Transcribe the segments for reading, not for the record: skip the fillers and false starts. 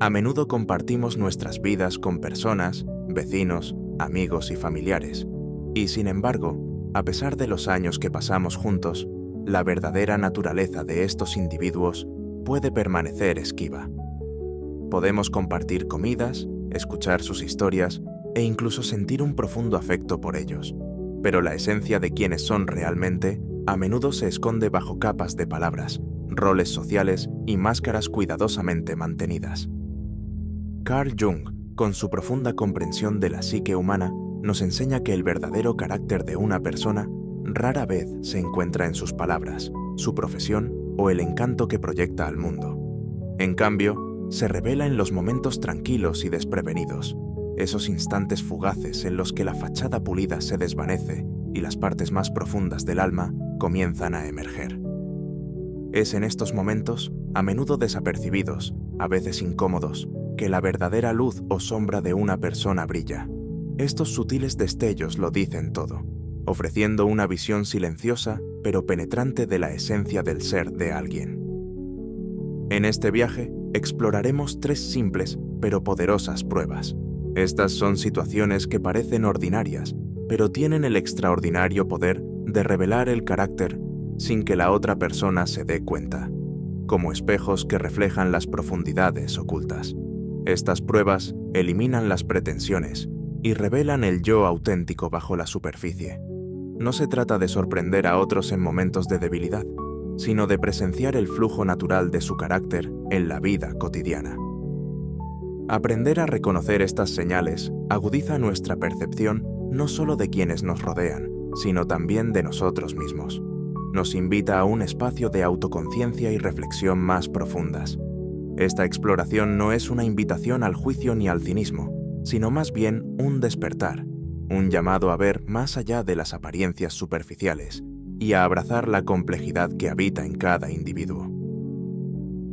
A menudo compartimos nuestras vidas con personas, vecinos, amigos y familiares. Y sin embargo, a pesar de los años que pasamos juntos, la verdadera naturaleza de estos individuos puede permanecer esquiva. Podemos compartir comidas, escuchar sus historias e incluso sentir un profundo afecto por ellos, pero la esencia de quienes son realmente a menudo se esconde bajo capas de palabras, roles sociales y máscaras cuidadosamente mantenidas. Carl Jung, con su profunda comprensión de la psique humana, nos enseña que el verdadero carácter de una persona rara vez se encuentra en sus palabras, su profesión o el encanto que proyecta al mundo. En cambio, se revela en los momentos tranquilos y desprevenidos, esos instantes fugaces en los que la fachada pulida se desvanece y las partes más profundas del alma comienzan a emerger. Es en estos momentos, a menudo desapercibidos, a veces incómodos, que la verdadera luz o sombra de una persona brilla. Estos sutiles destellos lo dicen todo, ofreciendo una visión silenciosa pero penetrante de la esencia del ser de alguien. En este viaje, exploraremos 3 simples pero poderosas pruebas. Estas son situaciones que parecen ordinarias, pero tienen el extraordinario poder de revelar el carácter sin que la otra persona se dé cuenta, como espejos que reflejan las profundidades ocultas. Estas pruebas eliminan las pretensiones y revelan el yo auténtico bajo la superficie. No se trata de sorprender a otros en momentos de debilidad, sino de presenciar el flujo natural de su carácter en la vida cotidiana. Aprender a reconocer estas señales agudiza nuestra percepción no solo de quienes nos rodean, sino también de nosotros mismos. Nos invita a un espacio de autoconciencia y reflexión más profundas. Esta exploración no es una invitación al juicio ni al cinismo, sino más bien un despertar, un llamado a ver más allá de las apariencias superficiales y a abrazar la complejidad que habita en cada individuo.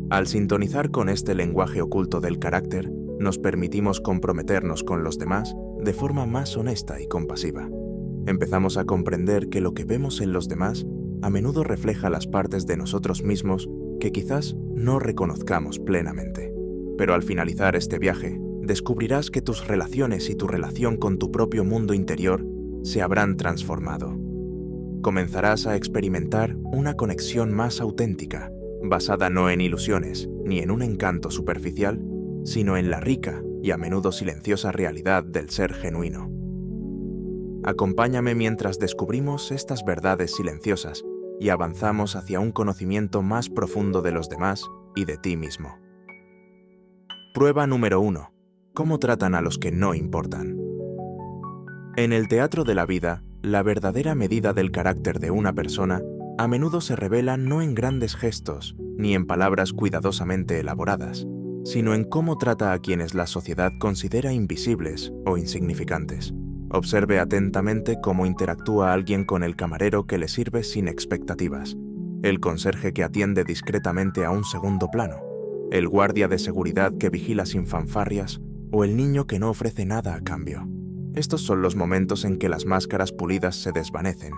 Al sintonizar con este lenguaje oculto del carácter, nos permitimos comprometernos con los demás de forma más honesta y compasiva. Empezamos a comprender que lo que vemos en los demás a menudo refleja las partes de nosotros mismos que quizás no reconozcamos plenamente. Pero al finalizar este viaje, descubrirás que tus relaciones y tu relación con tu propio mundo interior se habrán transformado. Comenzarás a experimentar una conexión más auténtica, basada no en ilusiones ni en un encanto superficial, sino en la rica y a menudo silenciosa realidad del ser genuino. Acompáñame mientras descubrimos estas verdades silenciosas y avanzamos hacia un conocimiento más profundo de los demás y de ti mismo. Prueba número 1. ¿Cómo tratan a los que no importan? En el teatro de la vida, la verdadera medida del carácter de una persona a menudo se revela no en grandes gestos ni en palabras cuidadosamente elaboradas, sino en cómo trata a quienes la sociedad considera invisibles o insignificantes. Observe atentamente cómo interactúa alguien con el camarero que le sirve sin expectativas, el conserje que atiende discretamente a un segundo plano, el guardia de seguridad que vigila sin fanfarrias o el niño que no ofrece nada a cambio. Estos son los momentos en que las máscaras pulidas se desvanecen,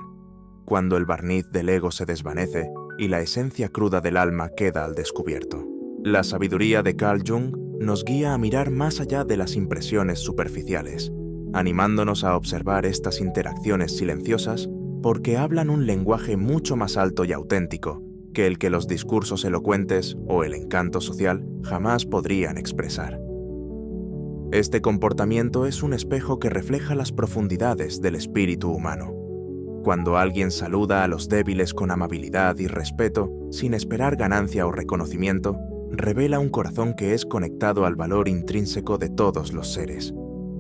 cuando el barniz del ego se desvanece y la esencia cruda del alma queda al descubierto. La sabiduría de Carl Jung nos guía a mirar más allá de las impresiones superficiales, animándonos a observar estas interacciones silenciosas porque hablan un lenguaje mucho más alto y auténtico que el que los discursos elocuentes o el encanto social jamás podrían expresar. Este comportamiento es un espejo que refleja las profundidades del espíritu humano. Cuando alguien saluda a los débiles con amabilidad y respeto, sin esperar ganancia o reconocimiento, revela un corazón que es conectado al valor intrínseco de todos los seres.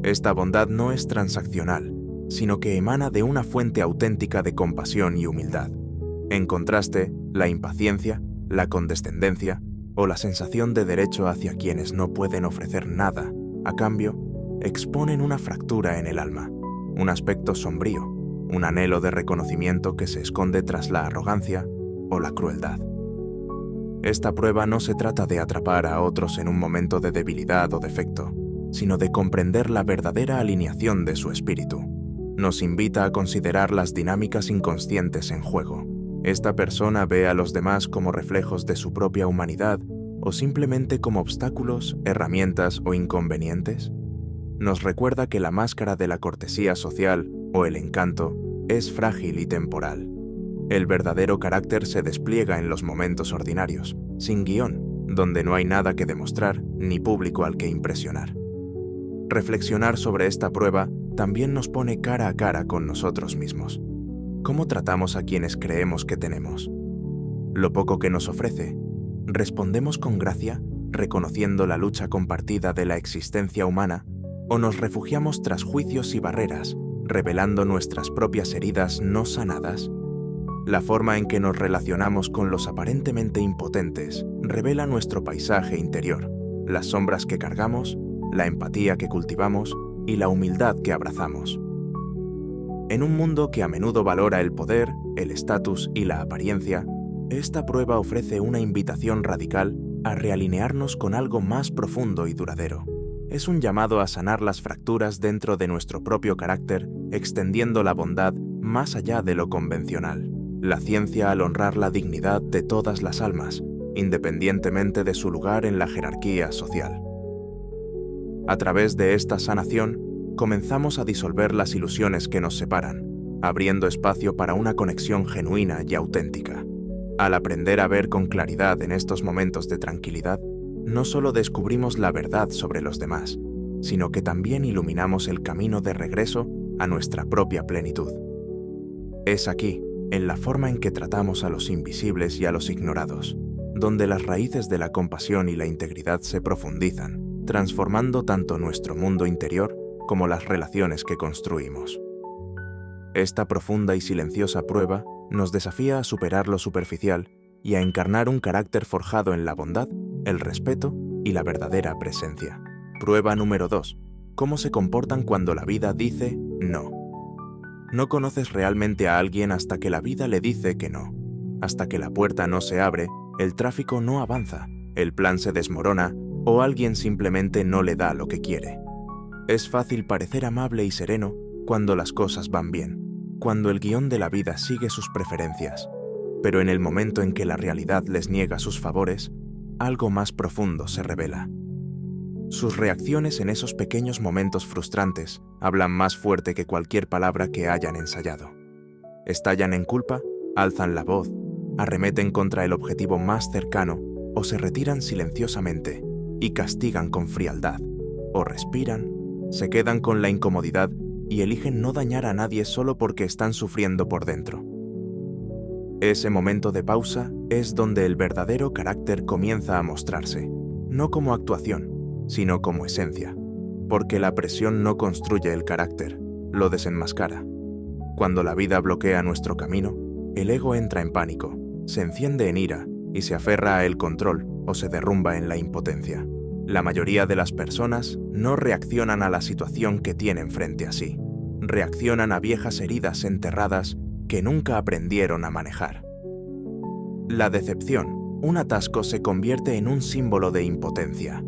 Esta bondad no es transaccional, sino que emana de una fuente auténtica de compasión y humildad. En contraste, la impaciencia, la condescendencia o la sensación de derecho hacia quienes no pueden ofrecer nada, a cambio, exponen una fractura en el alma, un aspecto sombrío, un anhelo de reconocimiento que se esconde tras la arrogancia o la crueldad. Esta prueba no se trata de atrapar a otros en un momento de debilidad o defecto, sino de comprender la verdadera alineación de su espíritu. Nos invita a considerar las dinámicas inconscientes en juego. Esta persona ve a los demás como reflejos de su propia humanidad o simplemente como obstáculos, herramientas o inconvenientes? Nos recuerda que la máscara de la cortesía social o el encanto es frágil y temporal. El verdadero carácter se despliega en los momentos ordinarios, sin guión, donde no hay nada que demostrar ni público al que impresionar. Reflexionar sobre esta prueba también nos pone cara a cara con nosotros mismos. ¿Cómo tratamos a quienes creemos que tenemos? Lo poco que nos ofrece, ¿respondemos con gracia, reconociendo la lucha compartida de la existencia humana, o nos refugiamos tras juicios y barreras, revelando nuestras propias heridas no sanadas? La forma en que nos relacionamos con los aparentemente impotentes revela nuestro paisaje interior, las sombras que cargamos, la empatía que cultivamos y la humildad que abrazamos. En un mundo que a menudo valora el poder, el estatus y la apariencia, esta prueba ofrece una invitación radical a realinearnos con algo más profundo y duradero. Es un llamado a sanar las fracturas dentro de nuestro propio carácter, extendiendo la bondad más allá de lo convencional. La ciencia al honrar la dignidad de todas las almas, independientemente de su lugar en la jerarquía social. A través de esta sanación, comenzamos a disolver las ilusiones que nos separan, abriendo espacio para una conexión genuina y auténtica. Al aprender a ver con claridad en estos momentos de tranquilidad, no solo descubrimos la verdad sobre los demás, sino que también iluminamos el camino de regreso a nuestra propia plenitud. Es aquí, en la forma en que tratamos a los invisibles y a los ignorados, donde las raíces de la compasión y la integridad se profundizan, transformando tanto nuestro mundo interior como las relaciones que construimos. Esta profunda y silenciosa prueba nos desafía a superar lo superficial y a encarnar un carácter forjado en la bondad, el respeto y la verdadera presencia. Prueba número 2. ¿Cómo se comportan cuando la vida dice no? No conoces realmente a alguien hasta que la vida le dice que no. Hasta que la puerta no se abre, el tráfico no avanza, el plan se desmorona o alguien simplemente no le da lo que quiere. Es fácil parecer amable y sereno cuando las cosas van bien, cuando el guión de la vida sigue sus preferencias, pero en el momento en que la realidad les niega sus favores, algo más profundo se revela. Sus reacciones en esos pequeños momentos frustrantes hablan más fuerte que cualquier palabra que hayan ensayado. Estallan en culpa, alzan la voz, arremeten contra el objetivo más cercano o se retiran silenciosamente y castigan con frialdad, o respiran, se quedan con la incomodidad y eligen no dañar a nadie solo porque están sufriendo por dentro. Ese momento de pausa es donde el verdadero carácter comienza a mostrarse, no como actuación, sino como esencia, porque la presión no construye el carácter, lo desenmascara. Cuando la vida bloquea nuestro camino, el ego entra en pánico, se enciende en ira y se aferra a el control o se derrumba en la impotencia. La mayoría de las personas no reaccionan a la situación que tienen frente a sí, reaccionan a viejas heridas enterradas que nunca aprendieron a manejar. La decepción, un atasco, se convierte en un símbolo de impotencia.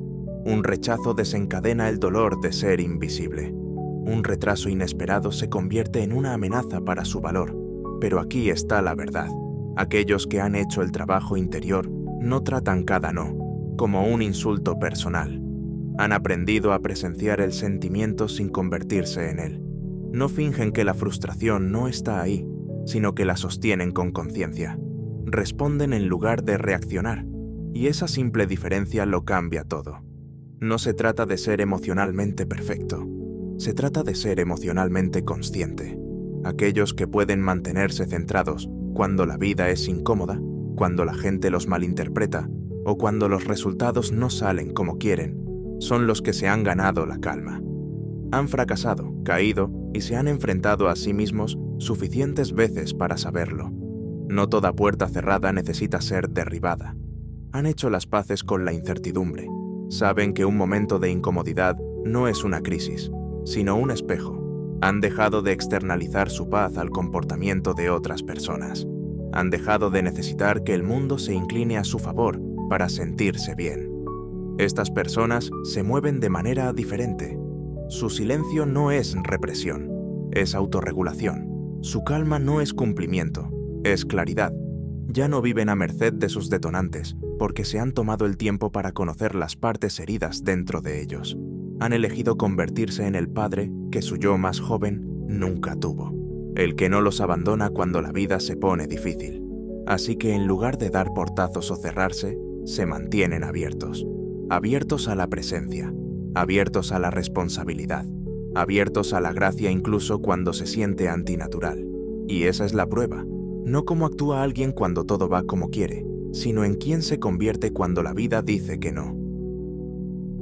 Un rechazo desencadena el dolor de ser invisible. Un retraso inesperado se convierte en una amenaza para su valor. Pero aquí está la verdad. Aquellos que han hecho el trabajo interior no tratan cada no como un insulto personal. Han aprendido a presenciar el sentimiento sin convertirse en él. No fingen que la frustración no está ahí, sino que la sostienen con conciencia. Responden en lugar de reaccionar, y esa simple diferencia lo cambia todo. No se trata de ser emocionalmente perfecto, se trata de ser emocionalmente consciente. Aquellos que pueden mantenerse centrados cuando la vida es incómoda, cuando la gente los malinterpreta o cuando los resultados no salen como quieren, son los que se han ganado la calma. Han fracasado, caído y se han enfrentado a sí mismos suficientes veces para saberlo. No toda puerta cerrada necesita ser derribada. Han hecho las paces con la incertidumbre. Saben que un momento de incomodidad no es una crisis, sino un espejo. Han dejado de externalizar su paz al comportamiento de otras personas. Han dejado de necesitar que el mundo se incline a su favor para sentirse bien. Estas personas se mueven de manera diferente. Su silencio no es represión, es autorregulación. Su calma no es cumplimiento, es claridad. Ya no viven a merced de sus detonantes, porque se han tomado el tiempo para conocer las partes heridas dentro de ellos. Han elegido convertirse en el padre que su yo más joven nunca tuvo, el que no los abandona cuando la vida se pone difícil. Así que en lugar de dar portazos o cerrarse, se mantienen abiertos. Abiertos a la presencia, abiertos a la responsabilidad, abiertos a la gracia incluso cuando se siente antinatural. Y esa es la prueba, no cómo actúa alguien cuando todo va como quiere, sino en quién se convierte cuando la vida dice que no.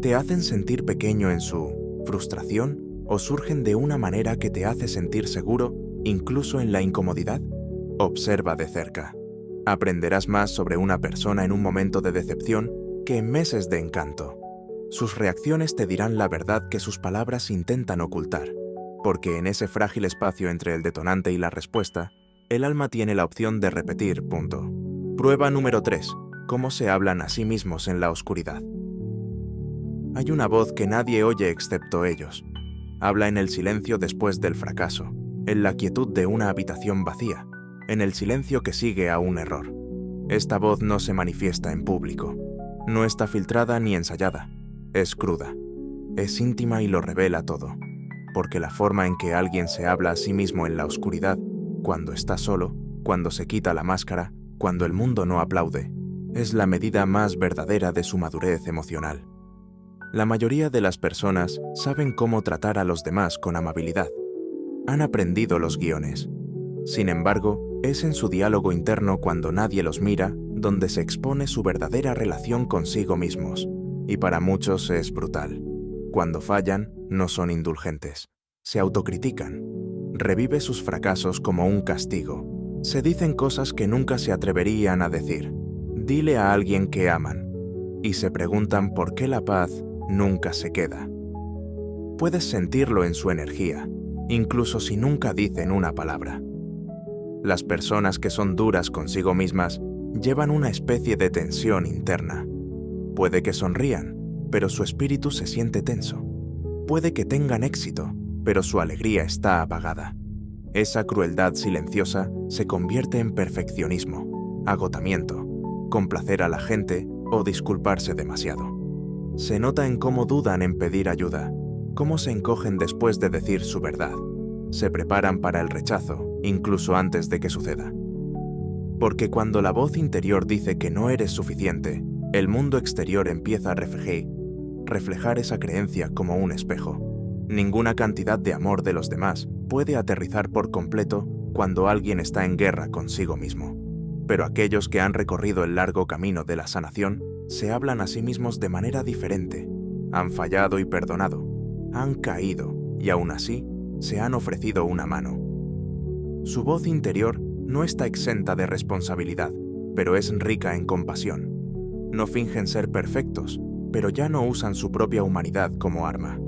¿Te hacen sentir pequeño en su frustración o surgen de una manera que te hace sentir seguro, incluso en la incomodidad? Observa de cerca. Aprenderás más sobre una persona en un momento de decepción que en meses de encanto. Sus reacciones te dirán la verdad que sus palabras intentan ocultar, porque en ese frágil espacio entre el detonante y la respuesta, el alma tiene la opción de repetir. Prueba número 3. Cómo se hablan a sí mismos en la oscuridad. Hay una voz que nadie oye excepto ellos. Habla en el silencio después del fracaso, en la quietud de una habitación vacía, en el silencio que sigue a un error. Esta voz no se manifiesta en público. No está filtrada ni ensayada. Es cruda. Es íntima y lo revela todo. Porque la forma en que alguien se habla a sí mismo en la oscuridad, cuando está solo, cuando se quita la máscara, cuando el mundo no aplaude, es la medida más verdadera de su madurez emocional. La mayoría de las personas saben cómo tratar a los demás con amabilidad. Han aprendido los guiones. Sin embargo, es en su diálogo interno cuando nadie los mira donde se expone su verdadera relación consigo mismos. Y para muchos es brutal. Cuando fallan, no son indulgentes. Se autocritican. Revive sus fracasos como un castigo. Se dicen cosas que nunca se atreverían a decir. Dile a alguien que aman. Y se preguntan por qué la paz nunca se queda. Puedes sentirlo en su energía, incluso si nunca dicen una palabra. Las personas que son duras consigo mismas llevan una especie de tensión interna. Puede que sonrían, pero su espíritu se siente tenso. Puede que tengan éxito, pero su alegría está apagada. Esa crueldad silenciosa se convierte en perfeccionismo, agotamiento, complacer a la gente o disculparse demasiado. Se nota en cómo dudan en pedir ayuda, cómo se encogen después de decir su verdad. Se preparan para el rechazo, incluso antes de que suceda. Porque cuando la voz interior dice que no eres suficiente, el mundo exterior empieza a reflejar esa creencia como un espejo. Ninguna cantidad de amor de los demás puede aterrizar por completo cuando alguien está en guerra consigo mismo. Pero aquellos que han recorrido el largo camino de la sanación se hablan a sí mismos de manera diferente. Han fallado y perdonado. Han caído y aún así se han ofrecido una mano. Su voz interior no está exenta de responsabilidad, pero es rica en compasión. No fingen ser perfectos, pero ya no usan su propia humanidad como arma.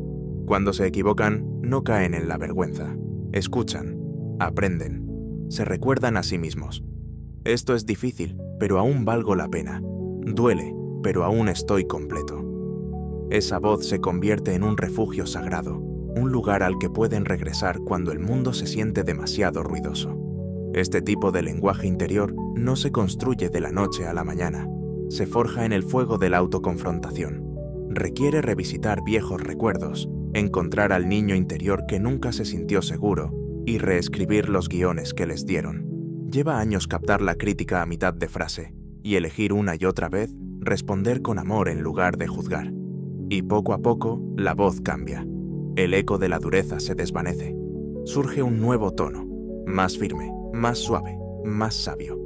Cuando se equivocan, no caen en la vergüenza. Escuchan, aprenden, se recuerdan a sí mismos. Esto es difícil, pero aún valgo la pena. Duele, pero aún estoy completo. Esa voz se convierte en un refugio sagrado, un lugar al que pueden regresar cuando el mundo se siente demasiado ruidoso. Este tipo de lenguaje interior no se construye de la noche a la mañana. Se forja en el fuego de la autoconfrontación. Requiere revisitar viejos recuerdos, encontrar al niño interior que nunca se sintió seguro y reescribir los guiones que les dieron. Lleva años captar la crítica a mitad de frase y elegir una y otra vez responder con amor en lugar de juzgar. Y poco a poco, la voz cambia. El eco de la dureza se desvanece. Surge un nuevo tono, más firme, más suave, más sabio.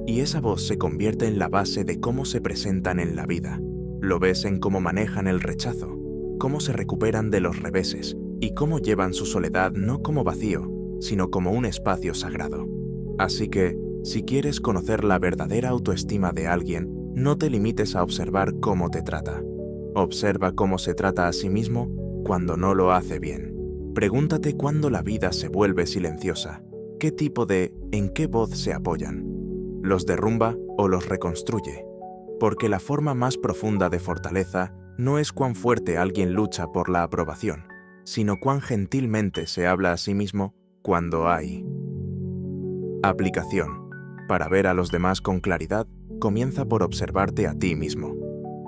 Y esa voz se convierte en la base de cómo se presentan en la vida. Lo ves en cómo manejan el rechazo, cómo se recuperan de los reveses y cómo llevan su soledad no como vacío, sino como un espacio sagrado. Así que, si quieres conocer la verdadera autoestima de alguien, no te limites a observar cómo te trata. Observa cómo se trata a sí mismo cuando no lo hace bien. Pregúntate cuándo la vida se vuelve silenciosa. ¿Qué tipo en qué voz se apoyan? ¿Los derrumba o los reconstruye? Porque la forma más profunda de fortaleza no es cuán fuerte alguien lucha por la aprobación, sino cuán gentilmente se habla a sí mismo cuando hay. Aplicación. Para ver a los demás con claridad, comienza por observarte a ti mismo.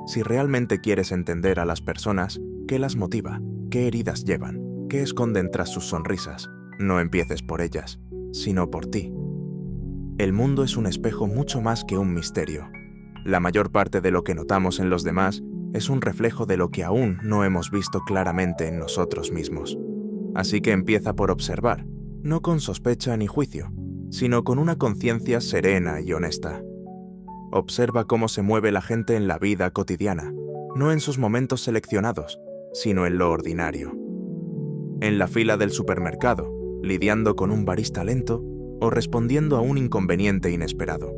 Si realmente quieres entender a las personas, qué las motiva, qué heridas llevan, qué esconden tras sus sonrisas, no empieces por ellas, sino por ti. El mundo es un espejo mucho más que un misterio. La mayor parte de lo que notamos en los demás es un reflejo de lo que aún no hemos visto claramente en nosotros mismos. Así que empieza por observar, no con sospecha ni juicio, sino con una conciencia serena y honesta. Observa cómo se mueve la gente en la vida cotidiana, no en sus momentos seleccionados, sino en lo ordinario. En la fila del supermercado, lidiando con un barista lento o respondiendo a un inconveniente inesperado.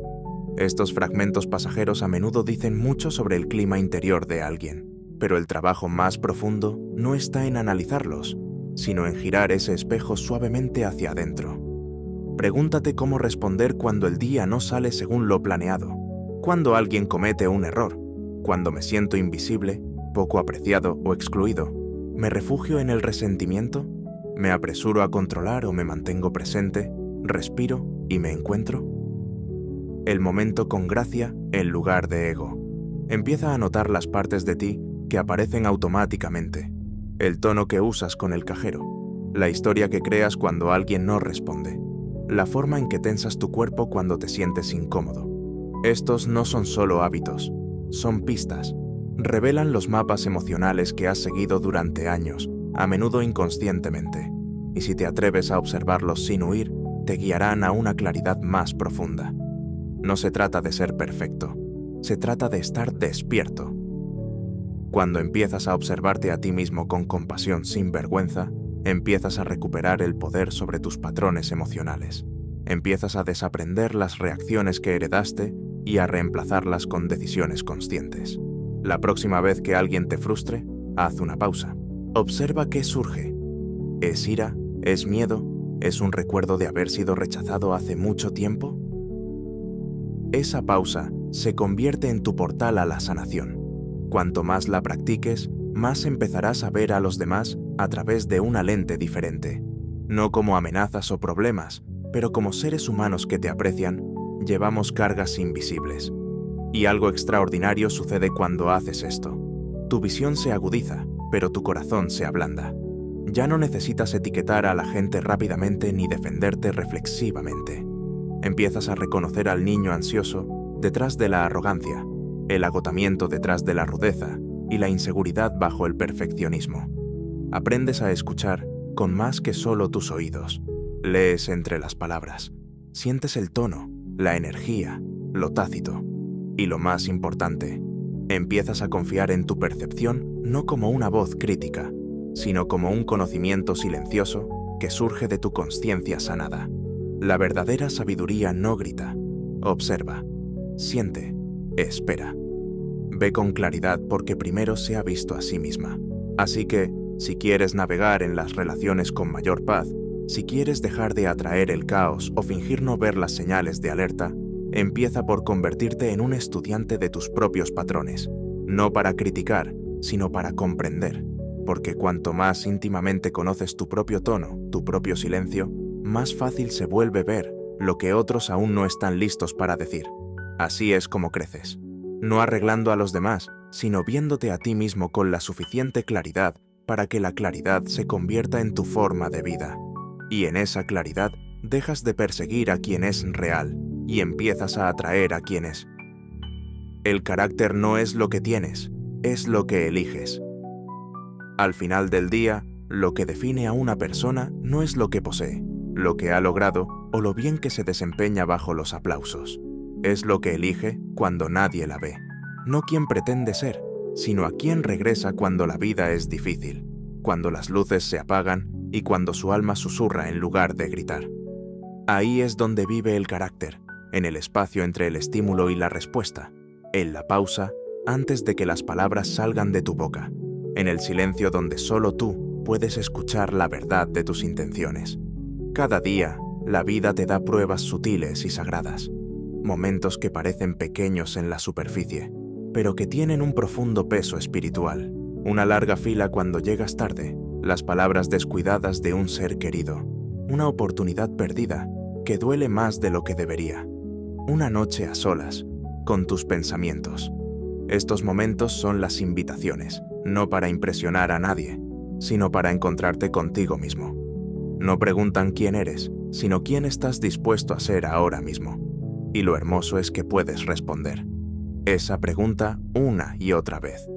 Estos fragmentos pasajeros a menudo dicen mucho sobre el clima interior de alguien, pero el trabajo más profundo no está en analizarlos, sino en girar ese espejo suavemente hacia adentro. Pregúntate cómo responder cuando el día no sale según lo planeado, cuando alguien comete un error, cuando me siento invisible, poco apreciado o excluido. ¿Me refugio en el resentimiento? ¿Me apresuro a controlar o me mantengo presente? ¿Respiro y me encuentro? El momento con gracia en lugar de ego. Empieza a notar las partes de ti que aparecen automáticamente. El tono que usas con el cajero. La historia que creas cuando alguien no responde. La forma en que tensas tu cuerpo cuando te sientes incómodo. Estos no son solo hábitos, son pistas. Revelan los mapas emocionales que has seguido durante años, a menudo inconscientemente. Y si te atreves a observarlos sin huir, te guiarán a una claridad más profunda. No se trata de ser perfecto, se trata de estar despierto. Cuando empiezas a observarte a ti mismo con compasión sin vergüenza, empiezas a recuperar el poder sobre tus patrones emocionales. Empiezas a desaprender las reacciones que heredaste y a reemplazarlas con decisiones conscientes. La próxima vez que alguien te frustre, haz una pausa. Observa qué surge. ¿Es ira? ¿Es miedo? ¿Es un recuerdo de haber sido rechazado hace mucho tiempo? Esa pausa se convierte en tu portal a la sanación. Cuanto más la practiques, más empezarás a ver a los demás a través de una lente diferente. No como amenazas o problemas, pero como seres humanos que te aprecian, llevamos cargas invisibles. Y algo extraordinario sucede cuando haces esto. Tu visión se agudiza, pero tu corazón se ablanda. Ya no necesitas etiquetar a la gente rápidamente ni defenderte reflexivamente. Empiezas a reconocer al niño ansioso detrás de la arrogancia, el agotamiento detrás de la rudeza y la inseguridad bajo el perfeccionismo. Aprendes a escuchar con más que solo tus oídos. Lees entre las palabras. Sientes el tono, la energía, lo tácito. Y lo más importante, empiezas a confiar en tu percepción no como una voz crítica, sino como un conocimiento silencioso que surge de tu conciencia sanada. La verdadera sabiduría no grita, observa, siente, espera. Ve con claridad porque primero se ha visto a sí misma. Así que, si quieres navegar en las relaciones con mayor paz, si quieres dejar de atraer el caos o fingir no ver las señales de alerta, empieza por convertirte en un estudiante de tus propios patrones, no para criticar, sino para comprender, porque cuanto más íntimamente conoces tu propio tono, tu propio silencio, más fácil se vuelve ver lo que otros aún no están listos para decir. Así es como creces, no arreglando a los demás, sino viéndote a ti mismo con la suficiente claridad para que la claridad se convierta en tu forma de vida. Y en esa claridad dejas de perseguir a quien es real y empiezas a atraer a quien es. El carácter no es lo que tienes, es lo que eliges. Al final del día, lo que define a una persona no es lo que posee, lo que ha logrado o lo bien que se desempeña bajo los aplausos. Es lo que elige cuando nadie la ve. No quien pretende ser, sino a quien regresa cuando la vida es difícil, cuando las luces se apagan y cuando su alma susurra en lugar de gritar. Ahí es donde vive el carácter, en el espacio entre el estímulo y la respuesta, en la pausa antes de que las palabras salgan de tu boca, en el silencio donde solo tú puedes escuchar la verdad de tus intenciones. Cada día, la vida te da pruebas sutiles y sagradas, momentos que parecen pequeños en la superficie, pero que tienen un profundo peso espiritual. Una larga fila cuando llegas tarde, las palabras descuidadas de un ser querido, una oportunidad perdida que duele más de lo que debería, una noche a solas, con tus pensamientos. Estos momentos son las invitaciones, no para impresionar a nadie, sino para encontrarte contigo mismo. No preguntan quién eres, sino quién estás dispuesto a ser ahora mismo. Y lo hermoso es que puedes responder esa pregunta una y otra vez.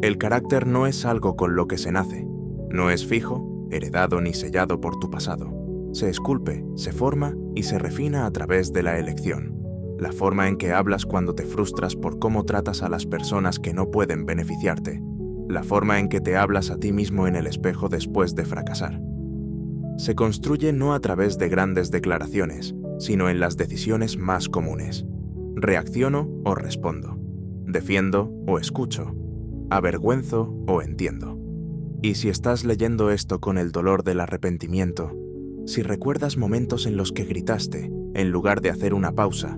El carácter no es algo con lo que se nace, no es fijo, heredado ni sellado por tu pasado. Se esculpe, se forma y se refina a través de la elección. La forma en que hablas cuando te frustras por cómo tratas a las personas que no pueden beneficiarte. La forma en que te hablas a ti mismo en el espejo después de fracasar. Se construye no a través de grandes declaraciones, sino en las decisiones más comunes. ¿Reacciono o respondo? ¿Defiendo o escucho? ¿Avergüenzo o entiendo? Y si estás leyendo esto con el dolor del arrepentimiento, si recuerdas momentos en los que gritaste en lugar de hacer una pausa,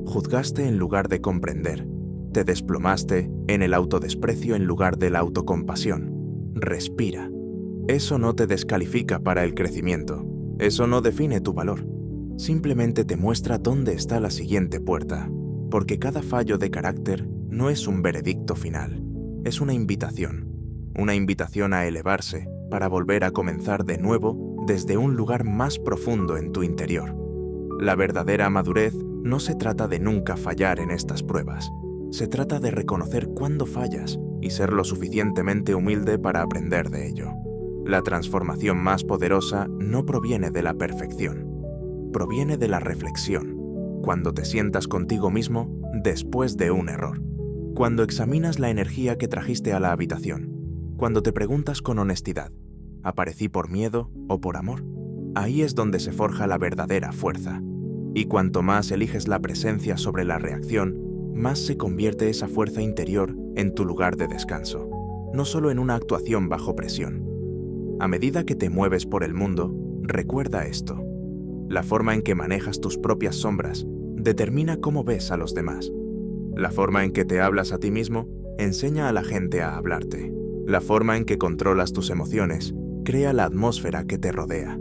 juzgaste en lugar de comprender, te desplomaste en el autodesprecio en lugar de la autocompasión, respira. Eso no te descalifica para el crecimiento, eso no define tu valor. Simplemente te muestra dónde está la siguiente puerta, porque cada fallo de carácter no es un veredicto final, es una invitación a elevarse para volver a comenzar de nuevo desde un lugar más profundo en tu interior. La verdadera madurez no se trata de nunca fallar en estas pruebas, se trata de reconocer cuándo fallas y ser lo suficientemente humilde para aprender de ello. La transformación más poderosa no proviene de la perfección, proviene de la reflexión, cuando te sientas contigo mismo después de un error, cuando examinas la energía que trajiste a la habitación, cuando te preguntas con honestidad, ¿aparecí por miedo o por amor? Ahí es donde se forja la verdadera fuerza. Y cuanto más eliges la presencia sobre la reacción, más se convierte esa fuerza interior en tu lugar de descanso, no solo en una actuación bajo presión. A medida que te mueves por el mundo, recuerda esto. La forma en que manejas tus propias sombras determina cómo ves a los demás. La forma en que te hablas a ti mismo enseña a la gente a hablarte. La forma en que controlas tus emociones crea la atmósfera que te rodea.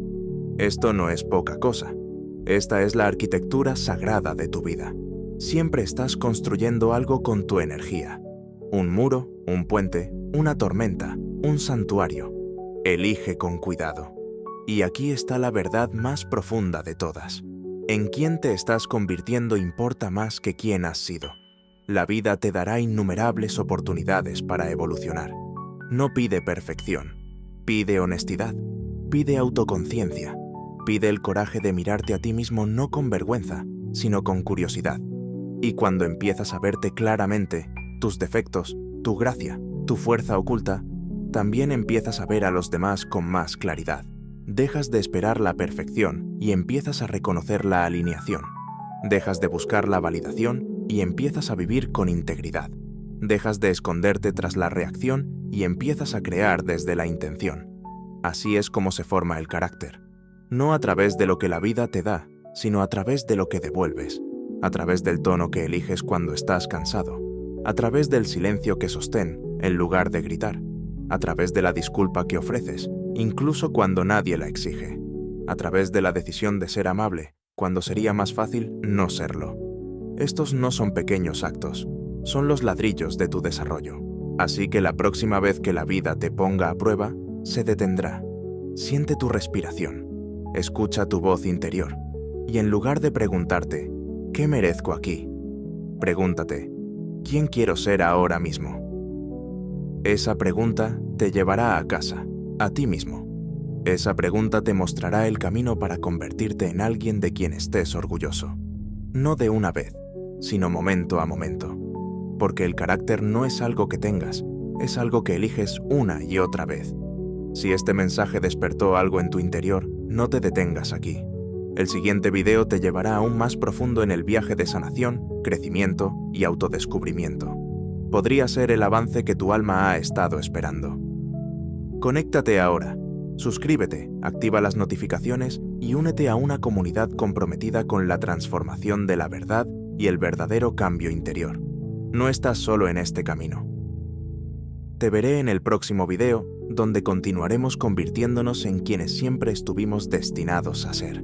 Esto no es poca cosa. Esta es la arquitectura sagrada de tu vida. Siempre estás construyendo algo con tu energía. Un muro, un puente, una tormenta, un santuario. Elige con cuidado. Y aquí está la verdad más profunda de todas. En quién te estás convirtiendo importa más que quién has sido. La vida te dará innumerables oportunidades para evolucionar. No pide perfección, pide honestidad, pide autoconciencia, pide el coraje de mirarte a ti mismo no con vergüenza, sino con curiosidad. Y cuando empiezas a verte claramente, tus defectos, tu gracia, tu fuerza oculta, también empiezas a ver a los demás con más claridad. Dejas de esperar la perfección y empiezas a reconocer la alineación. Dejas de buscar la validación y empiezas a vivir con integridad. Dejas de esconderte tras la reacción y empiezas a crear desde la intención. Así es como se forma el carácter. No a través de lo que la vida te da, sino a través de lo que devuelves. A través del tono que eliges cuando estás cansado. A través del silencio que sostén, en lugar de gritar. A través de la disculpa que ofreces, incluso cuando nadie la exige. A través de la decisión de ser amable, cuando sería más fácil no serlo. Estos no son pequeños actos, son los ladrillos de tu desarrollo. Así que la próxima vez que la vida te ponga a prueba, se detendrá. Siente tu respiración, escucha tu voz interior, y en lugar de preguntarte, ¿qué merezco aquí?, pregúntate, ¿quién quiero ser ahora mismo? Esa pregunta te llevará a casa, a ti mismo. Esa pregunta te mostrará el camino para convertirte en alguien de quien estés orgulloso. No de una vez, sino momento a momento. Porque el carácter no es algo que tengas, es algo que eliges una y otra vez. Si este mensaje despertó algo en tu interior, no te detengas aquí. El siguiente video te llevará aún más profundo en el viaje de sanación, crecimiento y autodescubrimiento. Podría ser el avance que tu alma ha estado esperando. Conéctate ahora, suscríbete, activa las notificaciones y únete a una comunidad comprometida con la transformación de la verdad y el verdadero cambio interior. No estás solo en este camino. Te veré en el próximo video, donde continuaremos convirtiéndonos en quienes siempre estuvimos destinados a ser.